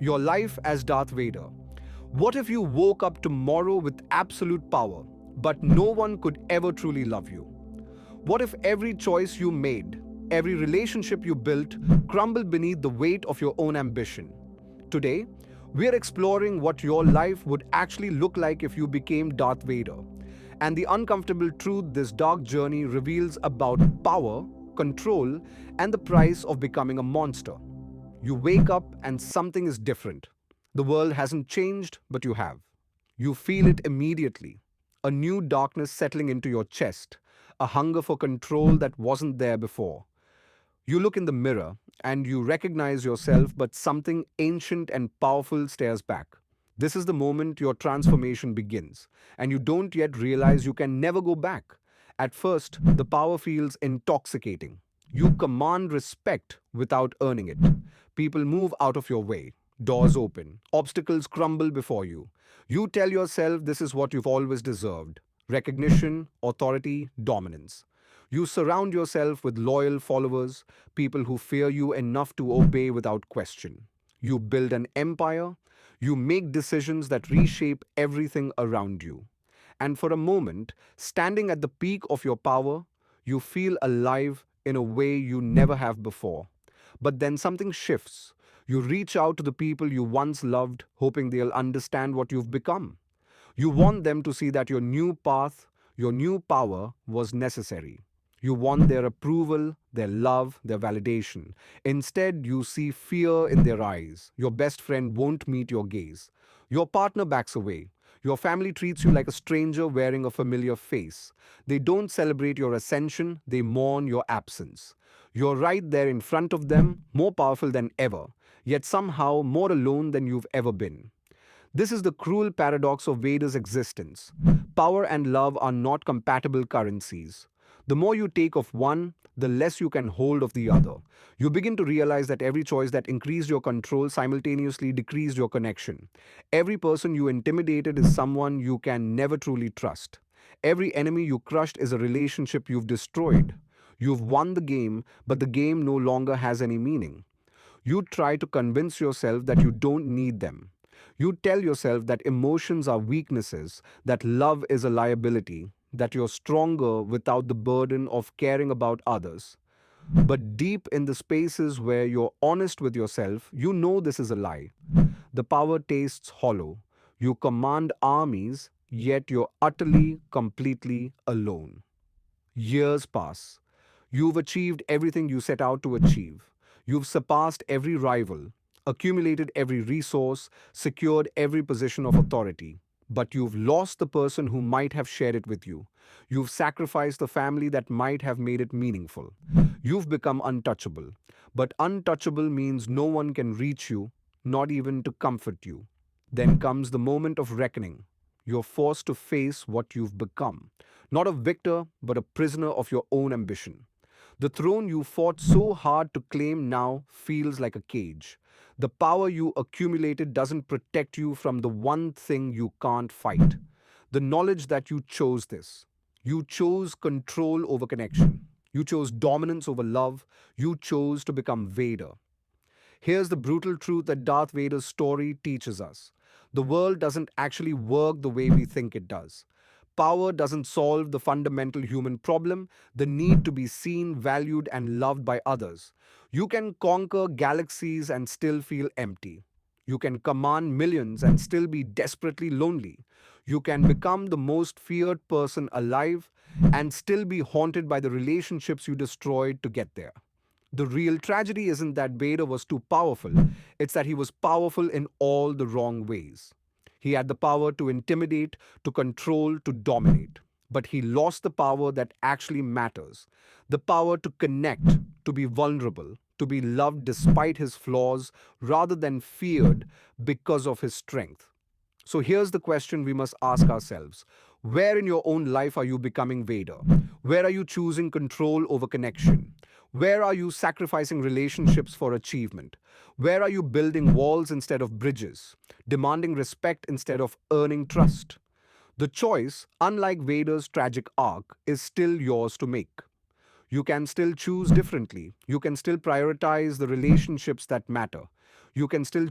Your life as Darth Vader. What if you woke up tomorrow with absolute power, but no one could ever truly love you? What if every choice you made, every relationship you built, crumbled beneath the weight of your own ambition? Today, we are exploring what your life would actually look like if you became Darth Vader, and the uncomfortable truth this dark journey reveals about power, control, and the price of becoming a monster. You wake up and something is different. The world hasn't changed, but you have. You feel it immediately. A new darkness settling into your chest, a hunger for control that wasn't there before. You look in the mirror and you recognize yourself, but something ancient and powerful stares back. This is the moment your transformation begins, and you don't yet realize you can never go back. At first, the power feels intoxicating. You command respect without earning it. People move out of your way, doors open, obstacles crumble before you. You tell yourself this is what you've always deserved: recognition, authority, dominance. You surround yourself with loyal followers, people who fear you enough to obey without question. You build an empire, you make decisions that reshape everything around you. And for a moment, standing at the peak of your power, you feel alive in a way you never have before. But then something shifts. You reach out to the people you once loved, hoping they'll understand what you've become. You want them to see that your new path, your new power was necessary. You want their approval, their love, their validation. Instead, you see fear in their eyes. Your best friend won't meet your gaze. Your partner backs away. Your family treats you like a stranger wearing a familiar face. They don't celebrate your ascension, they mourn your absence. You're right there in front of them, more powerful than ever, yet somehow more alone than you've ever been. This is the cruel paradox of Vader's existence. Power and love are not compatible currencies. The more you take of one, the less you can hold of the other. You begin to realize that every choice that increased your control simultaneously decreased your connection. Every person you intimidated is someone you can never truly trust. Every enemy you crushed is a relationship you've destroyed. You've won the game, but the game no longer has any meaning. You try to convince yourself that you don't need them. You tell yourself that emotions are weaknesses, that love is a liability, that you're stronger without the burden of caring about others. But deep in the spaces where you're honest with yourself, you know this is a lie. The power tastes hollow. You command armies, yet you're utterly, completely alone. Years pass. You've achieved everything you set out to achieve. You've surpassed every rival, accumulated every resource, secured every position of authority. But you've lost the person who might have shared it with you. You've sacrificed the family that might have made it meaningful. You've become untouchable. But untouchable means no one can reach you, not even to comfort you. Then comes the moment of reckoning. You're forced to face what you've become. Not a victor, but a prisoner of your own ambition. The throne you fought so hard to claim now feels like a cage. The power you accumulated doesn't protect you from the one thing you can't fight: the knowledge that you chose this. You chose control over connection. You chose dominance over love. You chose to become Vader. Here's the brutal truth that Darth Vader's story teaches us: the world doesn't actually work the way we think it does. Power doesn't solve the fundamental human problem, the need to be seen, valued, and loved by others. You can conquer galaxies and still feel empty. You can command millions and still be desperately lonely. You can become the most feared person alive and still be haunted by the relationships you destroyed to get there. The real tragedy isn't that Vader was too powerful, it's that he was powerful in all the wrong ways. He had the power to intimidate, to control, to dominate. But he lost the power that actually matters: the power to connect, to be vulnerable, to be loved despite his flaws, rather than feared because of his strength. So here's the question we must ask ourselves: where in your own life are you becoming Vader? Where are you choosing control over connection? Where are you sacrificing relationships for achievement? Where are you building walls instead of bridges, demanding respect instead of earning trust? The choice, unlike Vader's tragic arc, is still yours to make. You can still choose differently. You can still prioritize the relationships that matter. You can still